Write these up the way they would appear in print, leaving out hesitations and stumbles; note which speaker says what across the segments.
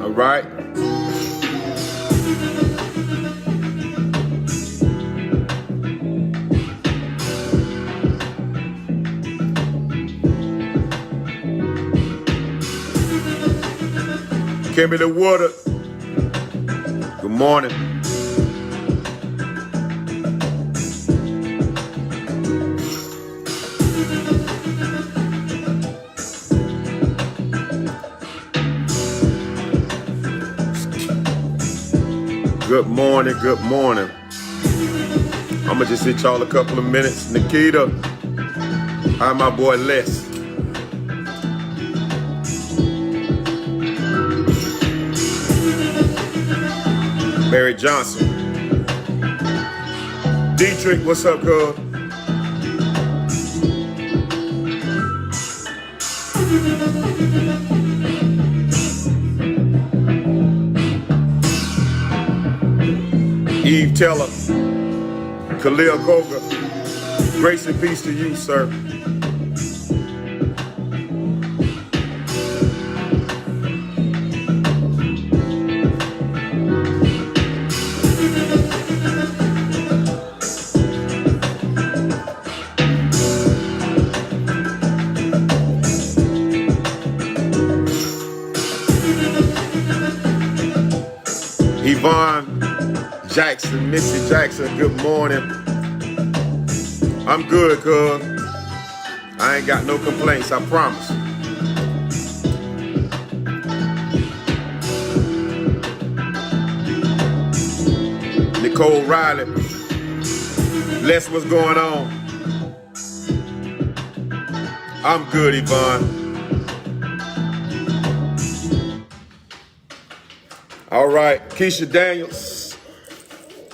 Speaker 1: All right. Kimberly Water. Good morning. Good morning, good morning. I'm gonna just hit y'all a couple of minutes. Nikita, hi my boy Les. Mary Johnson. Dietrich, what's up, cuz? Eve Teller, Khalil Koga, grace and peace to you, sir. Yvonne Jackson, Missy Jackson, good morning. I'm good, cuz. I ain't got no complaints, I promise. Nicole Riley, Les, what's going on? I'm good, Yvonne. All right, Keisha Daniels.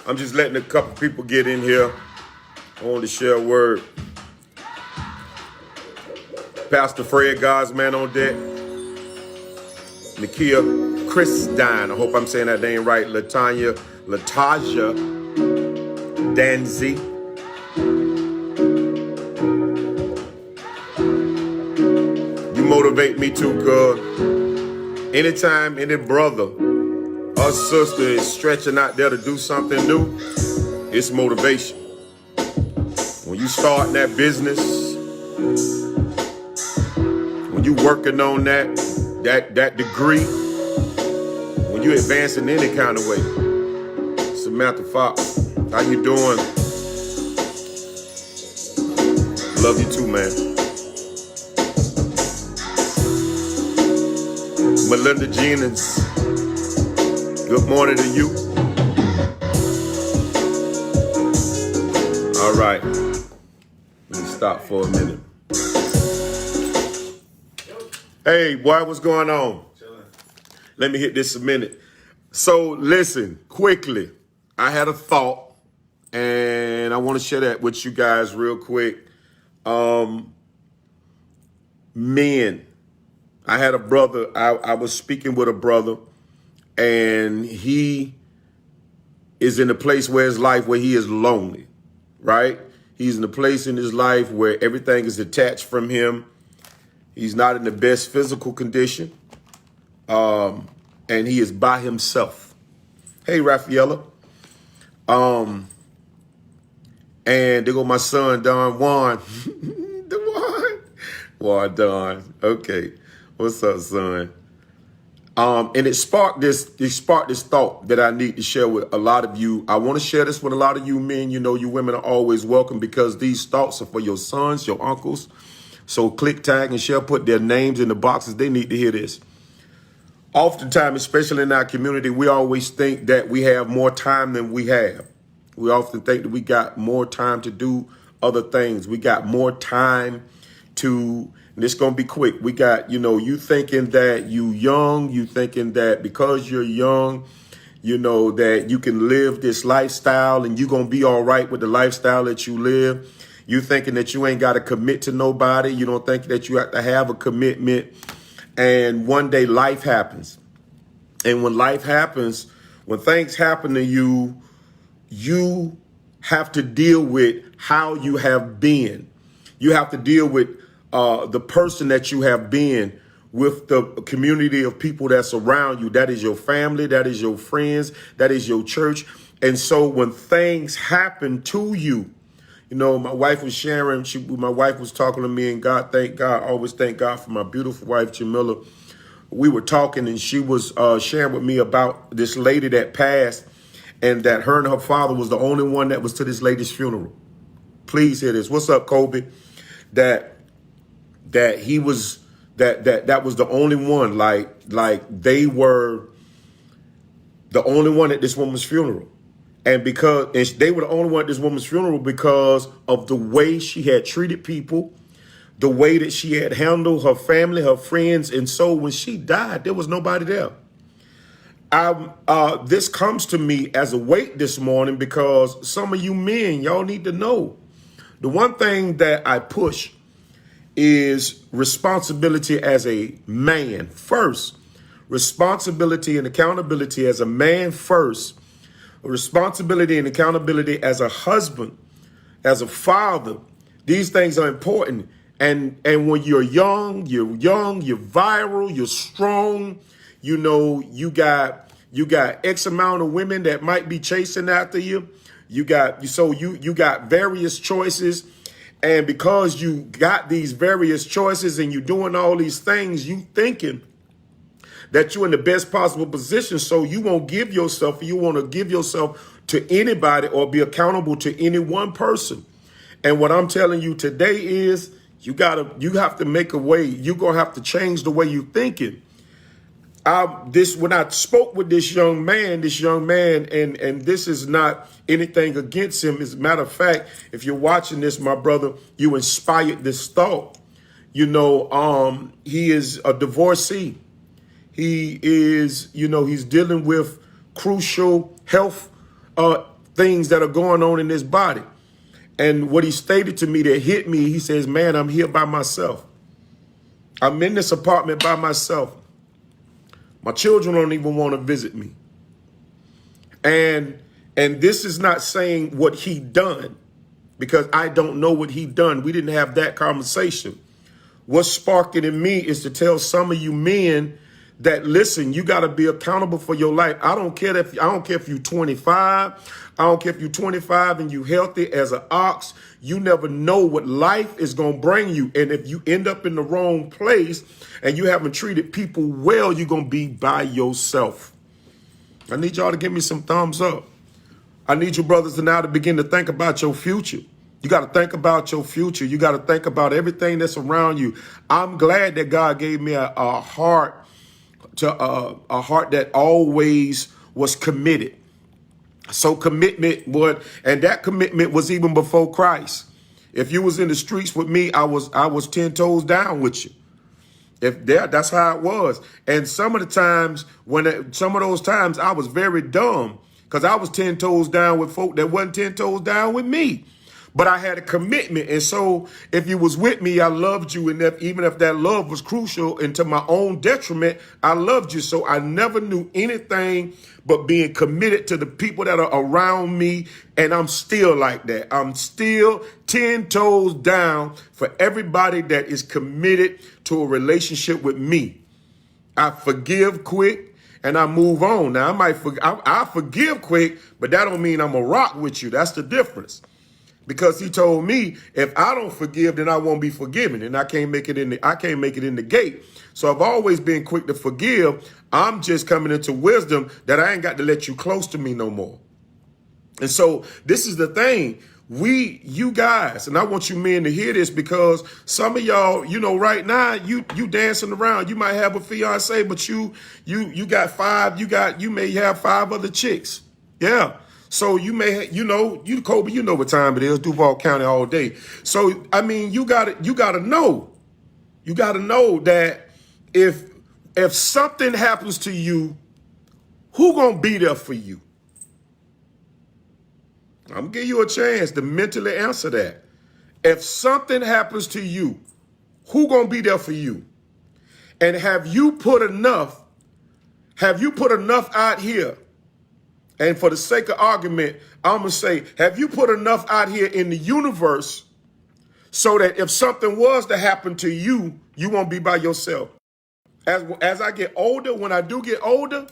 Speaker 1: I'm just letting a couple people get in here. I want to share a word. Pastor Fred, God's man on deck. Nakia Christine, I hope I'm saying that name right. Latasha Danzy. You motivate me too, cuz. Anytime any brother or sister is stretching out there to do something new, it's motivation. When you start that business, when you working on that degree, when you advancing any kind of way. Samantha Fox, how you doing? Love you too, man. Melinda Jennings, good morning to you. All right, let me stop for a minute. Hey, boy, what's going on? Let me hit this a minute. So listen, quickly, I had a thought, and I want to share that with you guys real quick. Men, I had a brother, I was speaking with a brother, and he is in a place where his life where he is lonely, right? He's in a place in his life where everything is detached from him. He's not in the best physical condition, and he is by himself. Hey, Rafaela. And there go my son, Don Juan. Juan Don. Okay. What's up, son? And it sparked this thought that I need to share with a lot of you. I want to share this with a lot of you men. You know, you women are always welcome because these thoughts are for your sons, your uncles. So click, tag, and share, put their names in the boxes. They need to hear this. Oftentimes, especially in our community, we always think that we have more time than we have. We often think that we got more time to do other things. We got more time to, and it's going to be quick. We got, you thinking that you young, you thinking that because you're young, that you can live this lifestyle and you're going to be all right with the lifestyle that you live. You thinking that you ain't got to commit to nobody. You don't think that you have to have a commitment. And one day life happens. And when life happens, when things happen to you, you have to deal with how you have been. You have to deal with the person that you have been, with the community of people that's around you. That is your family. That is your friends. That is your church. And so when things happen to you, you know, my wife was sharing, my wife was talking to me, and thank God, always thank God for my beautiful wife, Jamila. We were talking, and she was sharing with me about this lady that passed, and that her and her father was the only one that was to this lady's funeral. Please hear this. What's up, Kobe? That he was, that was the only one, like they were the only one at this woman's funeral. And they were the only one at this woman's funeral because of the way she had treated people, the way that she had handled her family, her friends. And so when she died, there was nobody there. This comes to me as a weight this morning, because some of you men, y'all need to know, the one thing that I push is responsibility as a man first. Responsibility and accountability as a man first. Responsibility and accountability as a husband, as a father. These things are important. And when you're young, you're viral, you're strong. You know, you got X amount of women that might be chasing after you. You got various choices. And because you got these various choices and you're doing all these things, you thinking that you're in the best possible position. So you won't give yourself, you want to give yourself to anybody or be accountable to any one person. And what I'm telling you today is you have to make a way. You're going to have to change the way you're thinking. When I spoke with this young man, and this is not anything against him. As a matter of fact, if you're watching this, my brother, you inspired this thought. You know, he is a divorcee. He is, he's dealing with crucial health things that are going on in his body. And what he stated to me that hit me, he says, man, I'm here by myself. I'm in this apartment by myself. My children don't even want to visit me. And this is not saying what he done, because I don't know what he done. We didn't have that conversation. What's sparking in me is to tell some of you men that, listen, you got to be accountable for your life. I don't care if you're 25. I don't care if you're 25 and you healthy as an ox. You never know what life is going to bring you. And if you end up in the wrong place and you haven't treated people well, you're going to be by yourself. I need y'all to give me some thumbs up. I need you brothers to now to begin to think about your future. You got to think about your future. You got to think about everything that's around you. I'm glad that God gave me a heart that always was committed. So commitment and that commitment was even before Christ. If you was in the streets with me, I was 10 toes down with you. That's how it was. And some of those times I was very dumb, because I was 10 toes down with folk that wasn't 10 toes down with me. But I had a commitment. And so if you was with me, I loved you. And even if that love was crucial and to my own detriment, I loved you. So I never knew anything but being committed to the people that are around me. And I'm still like that. I'm still 10 toes down for everybody that is committed to a relationship with me. I forgive quick and I move on. Now I forgive quick, but that don't mean I'm a rock with you. That's the difference. Because he told me if I don't forgive, then I won't be forgiven, and I can't make it in the gate. So I've always been quick to forgive. I'm just coming into wisdom that I ain't got to let you close to me no more. And so this is the thing. You guys, and I want you men to hear this, because some of y'all, right now you dancing around. You might have a fiance, but you got five. You may have 5 other chicks. Yeah. So you may, Kobe, you know what time it is, Duval County all day. So, I mean, you gotta know that if something happens to you, who gonna be there for you? I'm gonna give you a chance to mentally answer that. If something happens to you, who gonna be there for you? And have you put enough out here? And for the sake of argument, I'm gonna say, have you put enough out here in the universe so that if something was to happen to you, you won't be by yourself? As I get older, when I do get older,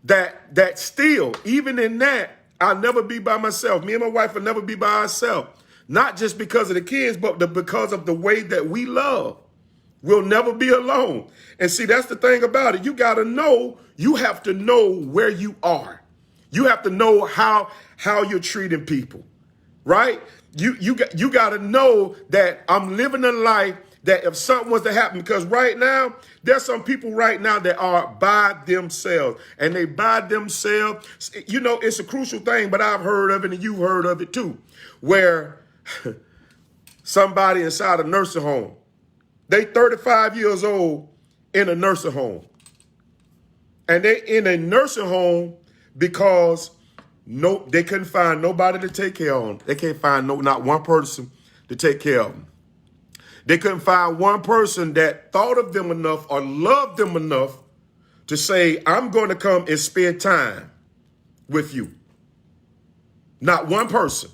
Speaker 1: that still, even in that, I'll never be by myself. Me and my wife will never be by ourselves. Not just because of the kids, but because of the way that we love. We'll never be alone. And see, that's the thing about it. You got to know, you have to know where you are. You have to know how you're treating people, right? You got to know that I'm living a life that if something was to happen, because right now, there's some people right now that are by themselves, and they by themselves. You know, it's a crucial thing, but I've heard of it and you've heard of it too, where somebody inside a nursing home, they 35 years old in a nursing home, and they in a nursing home because they couldn't find nobody to take care of them. They can't find not one person to take care of them. They couldn't find one person that thought of them enough or loved them enough to say, I'm going to come and spend time with you. Not one person.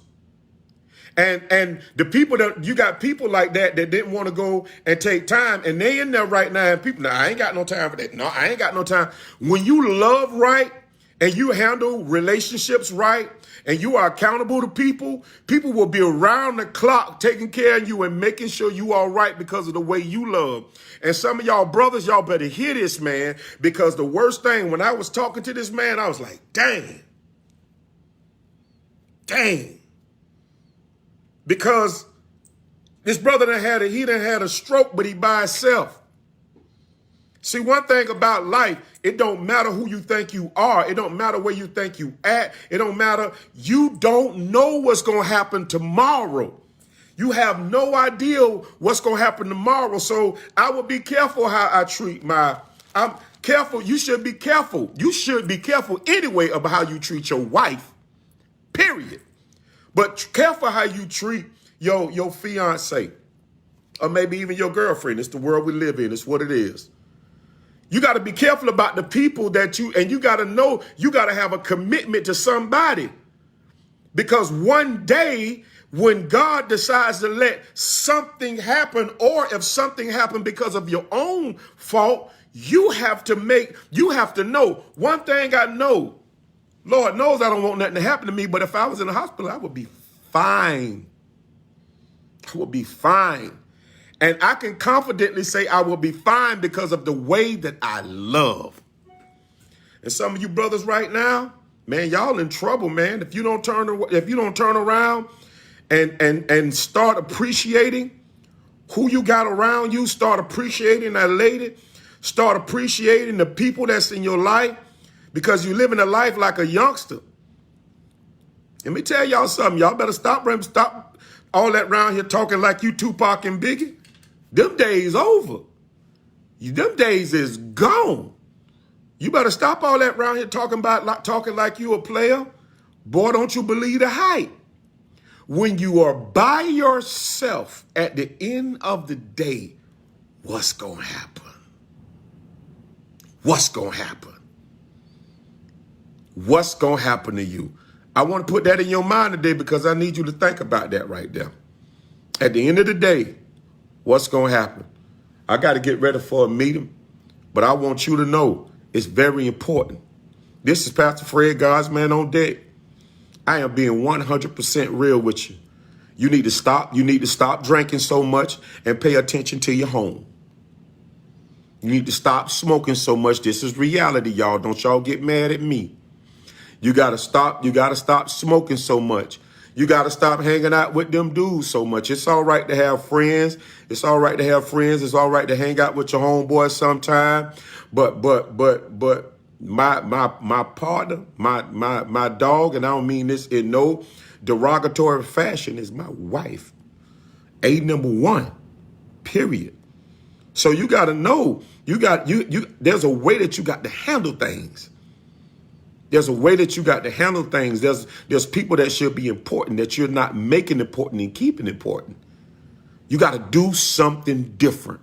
Speaker 1: And the people that you got people like that didn't want to go and take time, and they in there right now, and people, no, I ain't got no time for that. No, I ain't got no time. When you love right and you handle relationships right, and you are accountable to people, people will be around the clock taking care of you and making sure you all right because of the way you love. And some of y'all brothers, y'all better hear this, man, because the worst thing, when I was talking to this man, I was like, dang. Because this brother he done had a stroke, but he by himself. See, one thing about life, it don't matter who you think you are. It don't matter where you think you at. It don't matter. You don't know what's going to happen tomorrow. You have no idea what's going to happen tomorrow. So I will be careful how I treat I'm careful. You should be careful. You should be careful anyway about how you treat your wife, period. But careful how you treat your fiance or maybe even your girlfriend. It's the world we live in. It's what it is. You got to be careful about the people and you got to know, you got to have a commitment to somebody. Because one day when God decides to let something happen, or if something happened because of your own fault, you have to know. One thing I know, Lord knows I don't want nothing to happen to me, but if I was in the hospital, I would be fine. I would be fine. And I can confidently say I will be fine because of the way that I love. And some of you brothers right now, man, y'all in trouble, man. If you don't turn around and start appreciating who you got around you, start appreciating that lady, start appreciating the people that's in your life, because you're living a life like a youngster. Let me tell y'all something. Y'all better stop all that around here talking like you Tupac and Biggie. Them days over. Them days is gone. You better stop all that around here talking like you a player. Boy, don't you believe the hype. When you are by yourself at the end of the day, what's going to happen? What's going to happen? What's going to happen to you? I want to put that in your mind today because I need you to think about that right there. At the end of the day, what's going to happen? I got to get ready for a meeting, but I want you to know it's very important. This is Pastor Fred, God's man on deck. I am being 100% real with you. You need to stop. You need to stop drinking so much and pay attention to your home. You need to stop smoking so much. This is reality, y'all. Don't y'all get mad at me. You got to stop. You got to stop smoking so much. You got to stop hanging out with them dudes so much. It's all right to have friends. It's all right to have friends. It's all right to hang out with your homeboys sometime. But my partner, my dog, and I don't mean this in no derogatory fashion, is my wife. Number one, period. So you got to know, there's a way that you got to handle things. There's a way that you got to handle things. There's people that should be important that you're not making important and keeping important. You got to do something different.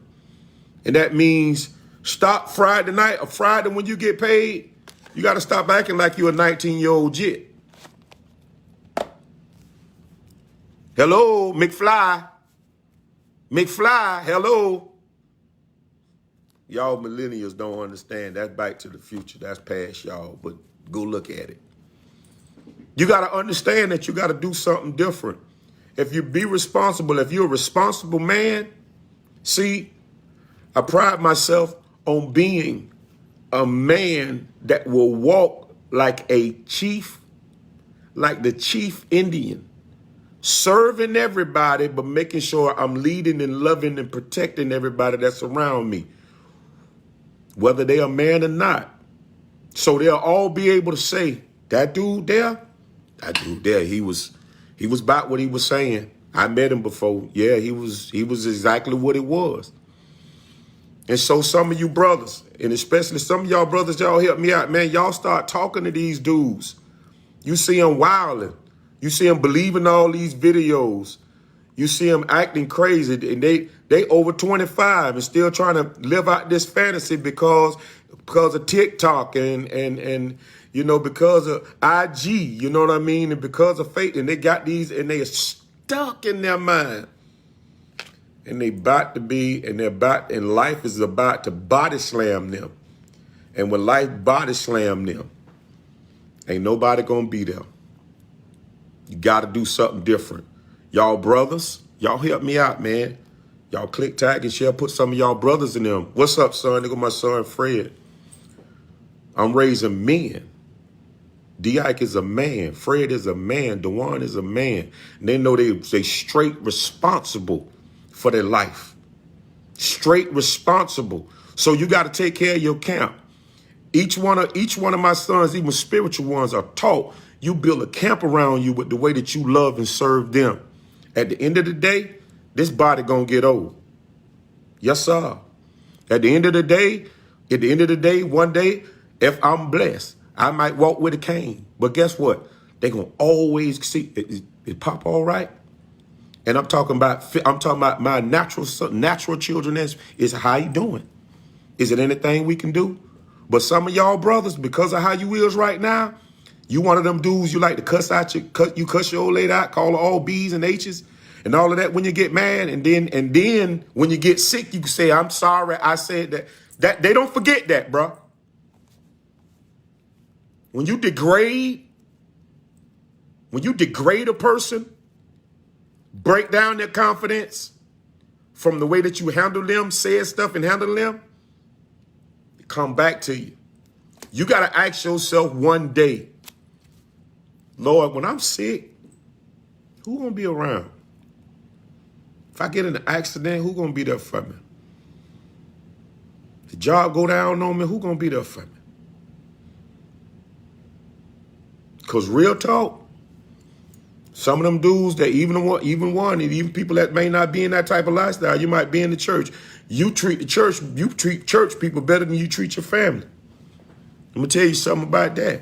Speaker 1: And that means stop Friday night or Friday when you get paid. You got to stop acting like you're a 19-year-old jit. Hello, McFly. McFly, hello. Y'all millennials don't understand. That's Back to the Future. That's past y'all, but go look at it. You got to understand that you got to do something different. If you be responsible, if you're a responsible man, see, I pride myself on being a man that will walk like a chief, like the chief Indian, serving everybody, but making sure I'm leading and loving and protecting everybody that's around me, whether they're a man or not. So they'll all be able to say, that dude there, he was about what he was saying. I met him before. Yeah, he was exactly what it was. And so some of you brothers, and especially some of y'all brothers, y'all help me out, man. Y'all start talking to these dudes. You see them wilding. You see them believing all these videos. You see them acting crazy, and they over 25 and still trying to live out this fantasy because of TikTok and you know, because of IG, you know what I mean, and because of faith, and they got these, and they are stuck in their mind, and and life is about to body slam them, and when life body slam them, ain't nobody gonna be there. You got to do something different. Y'all brothers, y'all help me out, man. Y'all click, tag, and share. Put some of y'all brothers in them. What's up, son? Look at my son, Fred. I'm raising men. D-Ike is a man. Fred is a man. Dewan is a man. And they know they straight responsible for their life. Straight responsible. So you got to take care of your camp. Each one of my sons, even spiritual ones, are taught. You build a camp around you with the way that you love and serve them. At the end of the day, this body gonna get old. Yes, sir. At the end of the day, one day, if I'm blessed, I might walk with a cane. But guess what? They gonna always see, is Papa all right? And I'm talking about my natural children is how you doing? Is it anything we can do? But some of y'all brothers, because of how you is right now, you one of them dudes you like to cuss your old lady out, call her all B's and H's and all of that when you get mad. And then when you get sick, you can say, I'm sorry, I said that. That they don't forget that, bro. When you degrade a person, break down their confidence from the way that you handle them, say stuff and handle them, it come back to you. You got to ask yourself one day, Lord, when I'm sick, who gonna be around? If I get in an accident, who gonna be there for me? If the job go down on me, who gonna be there for me? Because real talk, some of them dudes that even people that may not be in that type of lifestyle, you might be in the church. You treat church people better than you treat your family. I'm gonna tell you something about that.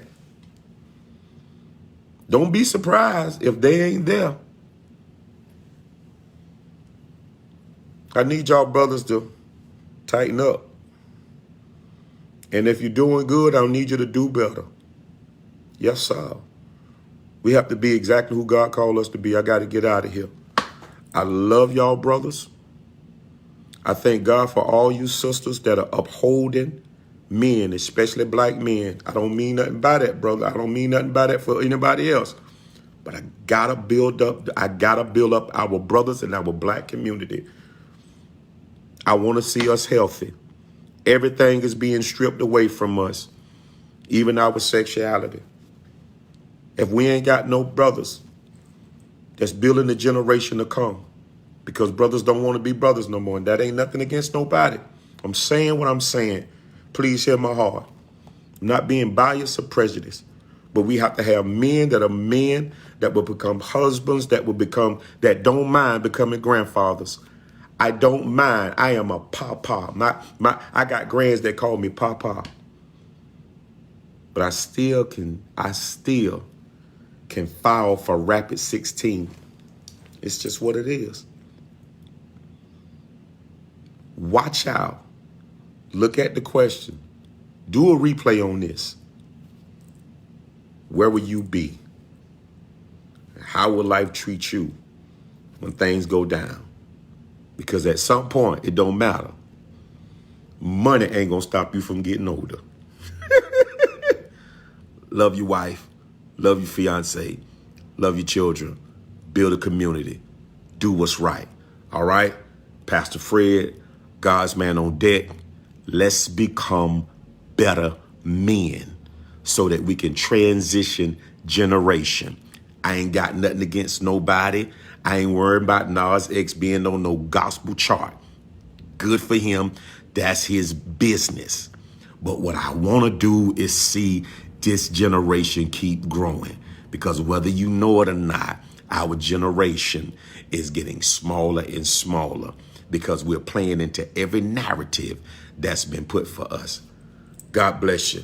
Speaker 1: Don't be surprised if they ain't there. I need y'all brothers to tighten up. And if you're doing good, I need you to do better. Yes, sir. We have to be exactly who God called us to be. I got to get out of here. I love y'all brothers. I thank God for all you sisters that are upholding men, especially black men. I don't mean nothing by that, brother. I don't mean nothing by that for anybody else. But I gotta build up our brothers in our black community. I want to see us healthy. Everything is being stripped away from us, even our sexuality. If we ain't got no brothers that's building the generation to come, because brothers don't want to be brothers no more, and that ain't nothing against nobody. I'm saying what I'm saying. Please hear my heart. I'm not being biased or prejudiced, but we have to have men that will become husbands, that don't mind becoming grandfathers. I don't mind. I am a papa. I got grands that call me papa. but I still can file for rapid 16. It's just what it is. Watch out. Look at the question. Do a replay on this. Where will you be? How will life treat you when things go down? Because at some point, it don't matter. Money ain't gonna stop you from getting older. Love your wife. Love your fiance. Love your children. Build a community. Do what's right. All right? Pastor Fred, God's man on deck. Let's become better men so that we can transition generation. I ain't got nothing against nobody. I ain't worried about Nas X being on no gospel chart. Good for him. That's his business. But what I want to do is see this generation keep growing, because whether you know it or not, our generation is getting smaller and smaller because we're playing into every narrative that's been put for us. God bless you.